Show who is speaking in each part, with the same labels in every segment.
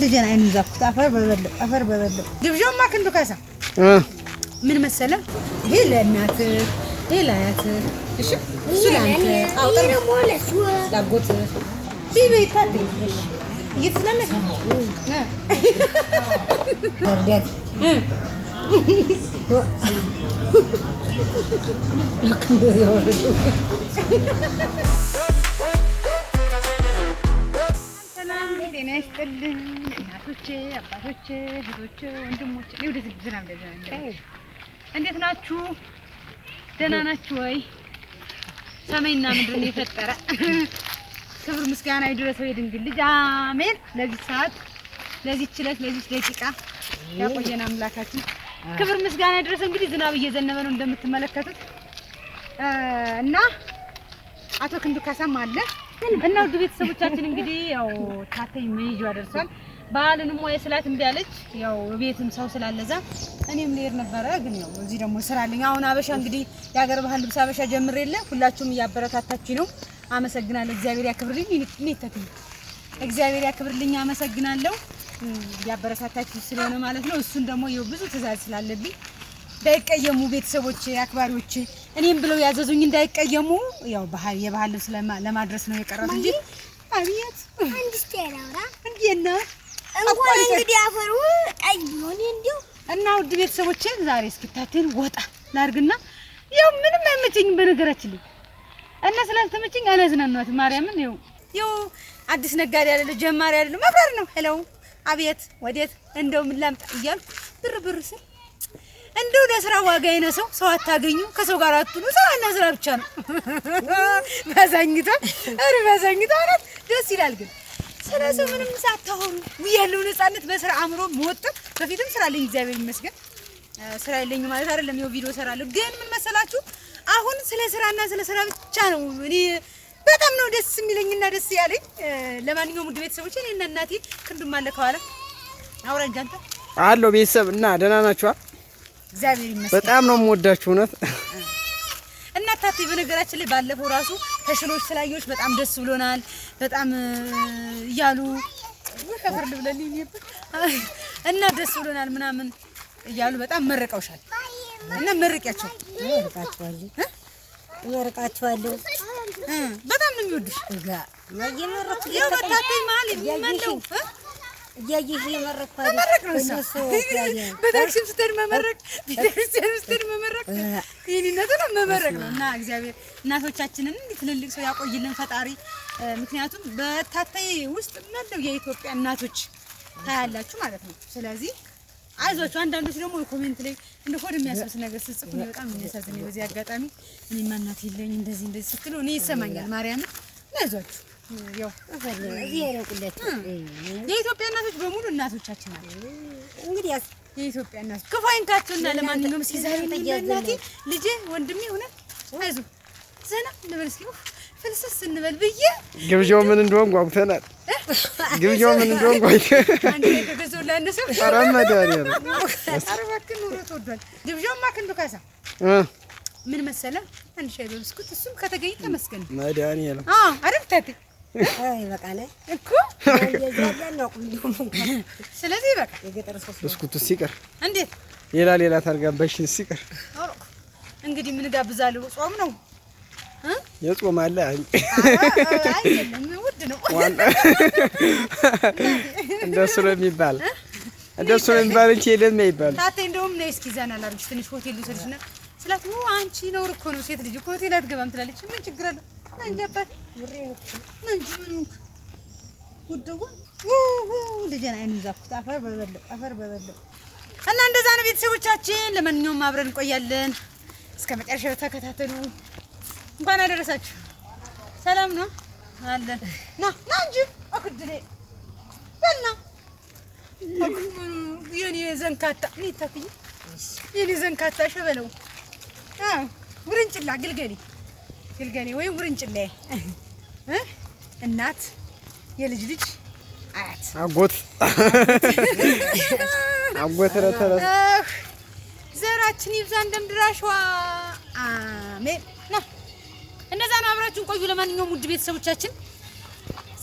Speaker 1: ልጄን አይኑን ዛፍኩት። አፈር በበለው ግብዣውማ ክንዱ ካሳ ምን መሰለህ? ይሄ ለእናትህ ይሄ ለአያትህ እሺ፣ እሱ ለአንተ አውጣ ሞለስ ዳጎት ቢቤ ታድግ እየተስለመሽ ወርደት ጤና ይስጥልኝ እናቶቼ፣ አባቶቼ፣ እህቶቼ፣ ወንድሞቼ ወደዚህ ዝናብ እንዴት ናችሁ? ደህና ናችሁ ወይ? ሰማይና ምድርን የፈጠረ ክብር ምስጋና ይድረሰው የድንግል ልጅ አሜን። ለዚህ ሰዓት ለዚህ ችለት ለዚህ ደቂቃ ያቆየን አምላካችን ክብር ምስጋና ይድረሰው። እንግዲህ ዝናብ እየዘነበ ነው እንደምትመለከቱት እና አቶ ክንዱ ካሳም አለ እና ውድ ቤተሰቦቻችን እንግዲህ ያው ታተይ መይጆ አደርሷል። ባህልንም ወይ ስላት እምቢ አለች። ያው ቤትም ሰው ስላለዛ እኔም ልሄድ ነበረ፣ ግን ያው እዚህ ደግሞ ስራ አለኝ። አሁን አበሻ እንግዲህ የሀገር ባህል ልብስ አበሻ ጀምሬለ ሁላችሁም እያበረታታችሁ ነው። አመሰግናለሁ። እግዚአብሔር ያክብርልኝ። እኔ እግዚአብሔር ያክብርልኝ። አመሰግናለሁ ያበረታታችሁ ስለሆነ ማለት ነው። እሱን ደግሞ ይኸው ብዙ ትእዛዝ ስላለብኝ እንዳይቀየሙ ቤተሰቦቼ፣ አክባሪዎቼ እኔም ብለው ያዘዙኝ እንዳይቀየሙ ያው የባህል ልብስ ለማድረስ ነው የቀረው እንጂ አብያት አንድ ስቴራራ እንዴና እንኳን እንግዲህ አፈሩ ቀይ ሆነ እንዴው እና ውድ ቤተሰቦቼ ዛሬ እስኪታተን ወጣ ላርግና ያው ምንም አይመቸኝም በነገራችን ላይ እና ስላልተመቸኝ አላዝናናት ማርያምን ያው አዲስ ነጋዴ አይደለ ጀማሪ አይደለ መብረር ነው። ሄሎ አብያት ወዴት እንደው ምን ላምጣ እያልኩ ብር ስል እንደው ለስራ ዋጋ ይነሰው ሰው አታገኙ ከሰው ጋር አትሉ ስራና ስራ ብቻ ነው። ባዛኝታ አረት ደስ ይላል። ግን ስለዚህ ምንም ሳታሆኑ ያለው ነፃነት በስራ አምሮ መወጣት በፊትም ስራ አለኝ እግዚአብሔር ይመስገን። ስራ የለኝ ማለት አይደለም። ይኸው ቪዲዮ ሰራለሁ። ግን ምን መሰላችሁ አሁን ስለ ስራና ስለ ስራ ብቻ ነው እኔ በጣም ነው ደስ የሚለኝና ደስ ያለኝ። ለማንኛውም ውድ ቤተሰቦቼ እኔና እናቴ ክንዱም አለ ከኋላ አውራን ጃንታ
Speaker 2: አሎ ቤተሰብ እና ደህና ናችሁ?
Speaker 1: እግዚአብሔር ይመስገን። በጣም
Speaker 2: ነው የምወዳችሁ እውነት።
Speaker 1: እና ታቴ በነገራችን ላይ ባለፈው ራሱ ተሽሎች ስላየዎች በጣም ደስ ብሎናል። በጣም እያሉ ከፈርድ ብለልኝ ነበር እና ደስ ብሎናል ምናምን እያሉ በጣም መረቀውሻል እና መርቂያቸው
Speaker 3: ወርቃቸዋለሁ
Speaker 1: በጣም ነው የሚወዱሽ
Speaker 3: ያየመረኩ
Speaker 1: ያው ታቴ ማለት የሚመለው
Speaker 3: እያየሽ የመረኳት
Speaker 1: እነሱ በታክሲም ስትሄድ መመረቅ ቤተክርስቲያን ስትሄድ መመረቅ ይሄንነቱ ነው መመረቅ ነው። እና እግዚአብሔር እናቶቻችንን እንዲህ ትልልቅ ሰው ያቆይልን ፈጣሪ። ምክንያቱም በታታይ ውስጥ መለው የኢትዮጵያ እናቶች ታያላችሁ ማለት ነው። ስለዚህ አይዟችሁ። አንዳንዶች ደግሞ ኮሜንት ላይ እንደ ሆድ የሚያስብስ ነገር ስትጽፉ በጣም የሚያሳዝነኝ በዚህ አጋጣሚ እኔማ እናት የለኝ እንደዚህ ስትሉ እኔ ይሰማኛል። ማርያምን አይዟችሁ። ያው የኢትዮጵያ እናቶች በሙሉ እናቶቻችን ናቸው። እንግዲህ የኢትዮጵያ እናቶች ክፉ አይንካቸውና ለማንኛውም እስኪ ዛሬ እናቴ ልጄ ወንድሜ ሆነ አይዞ ዘና እንበል እስኪ ፍልስስ እንበል ብዬ
Speaker 2: ግብዣው ምን እንደሆነ ጓጉተናል። ግብዣው ምን እንደሆነ ጓጉተናል።
Speaker 1: አንዴ ከገዘው ላነሰው
Speaker 2: አራማዳሪ ነው።
Speaker 1: አረባክን ኑሮ ተወዷል። ግብዣውማ ክንዱ ካሳ ምን መሰለህ አንድ ሻይ በብስኩት እሱም ከተገኘ ተመስገን መድኃኒ ነው። አይደል ታቴ
Speaker 3: በቃለ
Speaker 1: እኮ ስለዚህ በቃ የገጠር ሰው
Speaker 2: ብስኩቱ ሲቀር
Speaker 1: እንዴት
Speaker 2: ሌላ ታርጋበሽን ሲቀር
Speaker 1: እንግዲህ ምን ጋብዛለሁ? ጾም ነው
Speaker 2: የጾም አለ
Speaker 1: አይደለም ውድ ነው
Speaker 2: እንደሱ ነው የሚባል እንጂ የለም ይባል።
Speaker 1: ታቴ እንደውም ነይ እስኪ ዘና ላድርግሽ ትንሽ ሆቴል ልውሰድሽና ስላት አንቺ ነውር እኮ ነው ሴት ልጅ ሆቴል አትገባም ትላለች። ምን ችግር አለ? አንጀባት እንጂ ምን ጉደው ልጄን አይኑን ዛፍኩት። አፈር በበለው እና እንደዛ ነው ቤተሰቦቻችን። ለማንኛውም አብረን እንቆያለን። እስከ መጨረሻው ተከታተሉ። እንኳን አደረሳችሁ። ሰላም ነው አለን። ና እንጂ አክድሌ በልና የኔ ዘንካታ ሊታፍኝ የኔ ዘንካታ ሸበለው ውርንጭላ ግልገሌ ወይ ውርንጭላ እናት የልጅ አያት
Speaker 2: አጎት ረተረ
Speaker 1: ዘራችን ይብዛ እንደምድራሽዋ አሜን። እንደዛ ነው። አብራችሁን ቆዩ። ለማንኛውም ውድ ቤተሰቦቻችን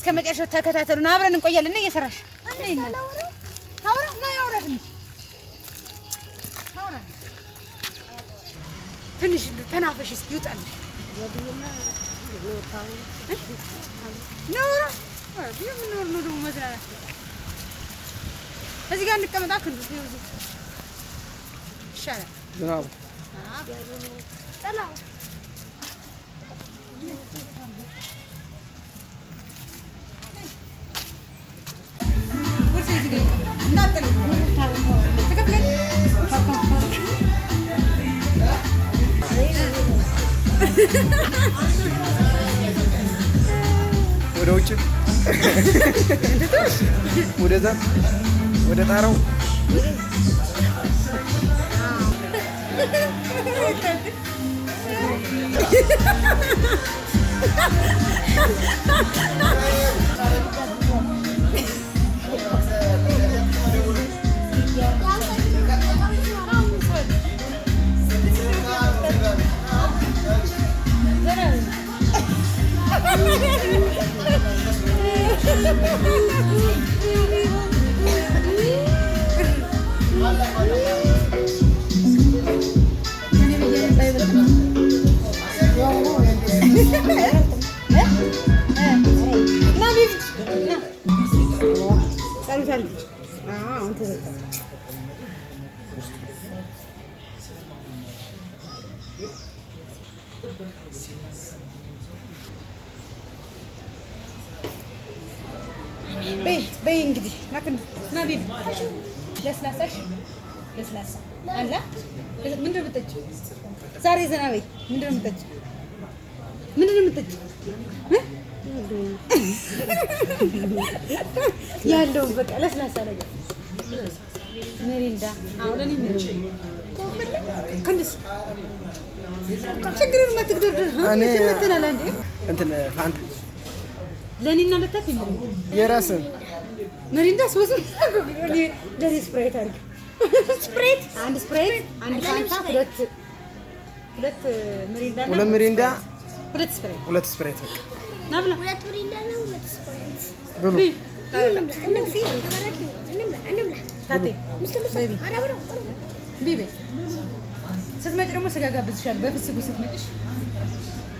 Speaker 1: እስከ መጨረሻው ተከታተሉን አብረን እንቆያለን እየሰራሽ ታውራ ትንሽ ተናፈሽ እስኪ ይውጣልሽ ነውራ የምንኖር ነው ደግሞ መዝናናት እዚህ ጋር እንቀመጣ ክንዱ ይሻላል
Speaker 2: ዝናቡ
Speaker 1: ጠላው
Speaker 2: ወደ ውጭ ወደዛ ወደ ጣራው በይ እንግዲህ ናቢል ለስላሳሽ ለስላሳ አላ ምንድን ነው የምጠጪው? ዛሬ ዘና በይ። ምንድን ነው የምጠጪው? ያለው በቃ ለስላሳ ነገር ሚሪንዳ አሁን ከንስ ችግሩን ማትግደርደር እኔ
Speaker 1: ተመተናል አንዴ
Speaker 2: እንትን ፋንታ
Speaker 1: ለኔና ለታፊ
Speaker 2: የራስን
Speaker 1: ሚሪንዳ ሶስት ለኔ ስፕራይት አድርግ ስፕራይት አንድ ፋንታ ሁለት ሚሪንዳ ሁለት ስፕራይት በቃ ናብላ
Speaker 4: ሁለት ሚሪንዳ ነው ሁለት ስፕራይት
Speaker 2: ብሉ
Speaker 1: ቢቢ ስትመጪ ደግሞ ስጋ ጋብዝሻለሁ በፍስጉ ስትመጪ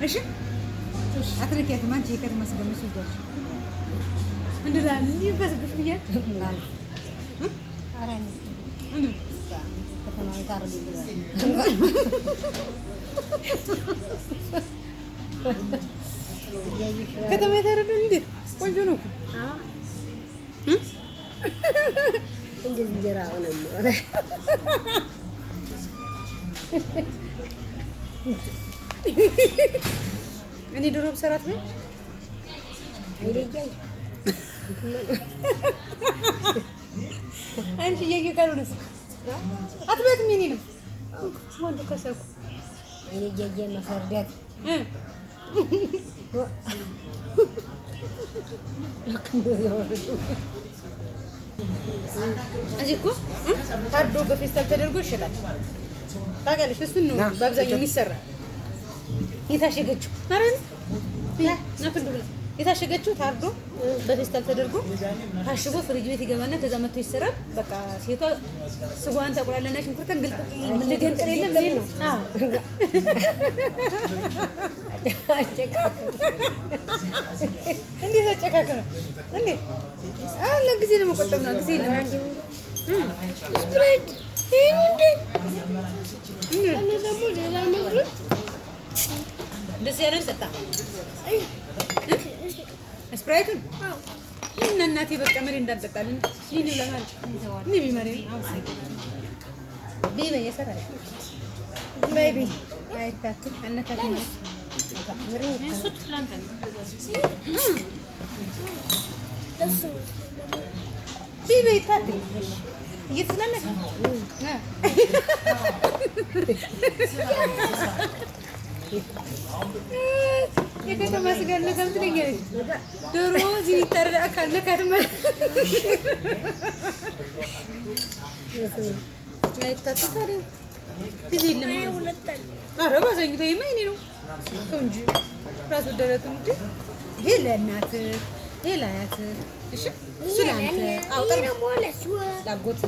Speaker 1: እሺ አትረኪያትም አንቺ የከተማ ስጋ መስሎ ይዟል እንደዛ ይፈስብሽ ብያት ከተማ የታረደ እንዴት ቆንጆ ነው
Speaker 3: እንደዚህ እንጀራ ሆነ
Speaker 1: እኔ ዶሮ ብሰራት ነው
Speaker 3: አይለያይ
Speaker 1: አንቺ እየቀሩንስ አትበትም የኔ ነው ወንዱ ከሰርኩ
Speaker 3: አይለያይ መፈርዳት
Speaker 1: እዚህ እኮ ታርዶ በፌስታል ተደርጎ ይሸጣል። ታውቂያለሽ? እሱን ነው በአብዛኛው የሚሰራ የታሸገችው ማለት ነው። የታሸገችው ታርዶ በፌስታል ተደርጎ ታሽጎ ፍሪጅ ቤት ይገባና ከዛ መጥቶ ይሰራል። በቃ ሴቷ ስጓን ታቆላለና ሽንኩርትን ግልጥ ልገንጥል የለም ምን ነው? አዎ እንዴት አጨካከረ እንዴ? አለ ጊዜ ለመቆጠብ ነው። ጊዜ ለማንዲ ስፕሬድ እንዴ እኔ ደግሞ ሌላ ነገር ደስ ያለን ጠጣ ስፕራይቱን እና እናቴ በቃ መሪ እንዳልጠጣልን ይሄን ለማለት ነው ቢመሪ ቢበ የሰራ ባይቢ አይታክ አነካክ ነው መሪ እሱት ላንተ እሱ ቢበ ይታክ እየተዝናናች የከተማ ስጋ ነካም ትለኛለች። ዶሮ እዚህ ይታረዳ አካል ነካት ማለት አይታጣሪ ጊዜ የለም። ኧረ ባዛኝቶ የማይኔ ነው እንጂ ራሱ ደረቱ እንጂ ይሄ ለእናት ሌላያት እሺ እሱ ለአንተ አውጣ ላጎት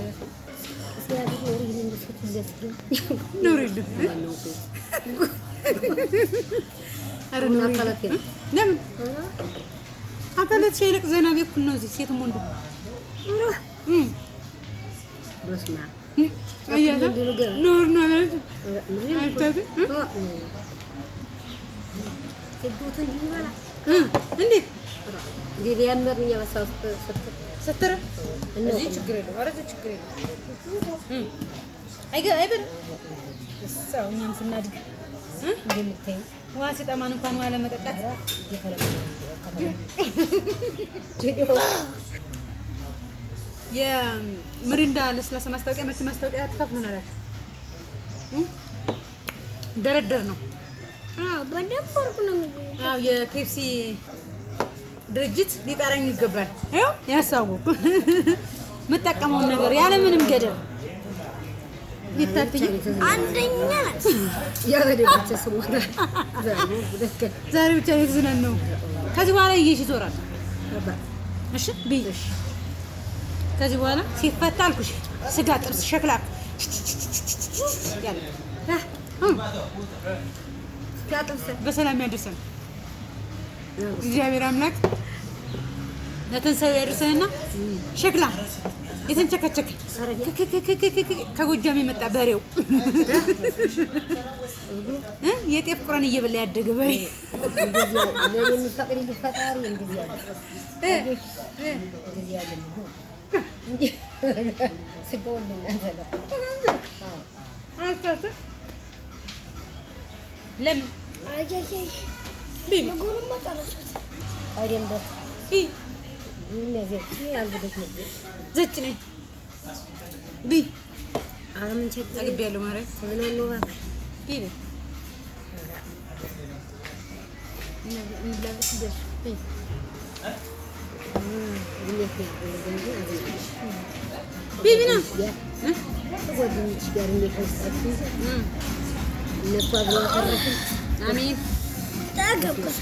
Speaker 1: ኑሪልህ ኧረ ኑሪልህ ለምን አካላት ሸይለቅ ዘና ቤት ነው እዚህ ሴትም ወንዱ
Speaker 3: በስማ
Speaker 1: አያታ ኑር ነው አይታද
Speaker 3: ትዱትን ይባላ
Speaker 1: እንዴት
Speaker 3: ዲቪ ያመርኛ በሳው
Speaker 1: ስትር እዚህ ችግር የለም ኧረ እዚህ ችግር የለም አይበል እሷው እኛም ስናድግ እንደምታይ ውሃ ሲጠማን እንኳን ውሃ ለመጠጣት የምሪንዳ ለስላሳ ማስታወቂያ መቼ ማስታወቂያ ትከፍሉናላችሁ? ደረደር ነው።
Speaker 4: በደንብ ወርቅ ነው የሚገኘው።
Speaker 1: የፔፕሲ ድርጅት ሊጠራኝ ይገባል። ይኸው ያሳውቁ የምጠቀመውን ነገር ያለምንም ገደብ ይታተኝ
Speaker 4: አንደኛ ናት።
Speaker 3: ያበደች ስሞታ
Speaker 1: ዛሬ ብቻ ይዝነን ነው። ከዚህ በኋላ ይዤሽ ይዞራል። እሺ ብይሽ ከዚህ በኋላ ሲፈታ አልኩሽ ስጋ ጥብስ ሸክላ ያለ በሰላም ያደርሰን እግዚአብሔር አምላክ ለትንሣኤው ያደርሰንና ሸክላ የተንቸከቸከ ከጎጃም የመጣ በሬው የጤፍ ቁራን እየበላ ያደገ በሬ ለምን
Speaker 4: አጀጀ ለጎንም ማጣራሱት
Speaker 3: አይደለም እነዚህ ያልበደች ነው
Speaker 1: ዘጭ ነኝ ቢ
Speaker 3: አረምን ቸክ
Speaker 1: አግቢያለሁ ማለት
Speaker 3: ተብሎ ነው
Speaker 1: ቢ ቢቢና
Speaker 3: ጓደኞች ጋር እንደፈስታችሁ እነሱ አብረው ተረፉ።
Speaker 4: ታገበሰ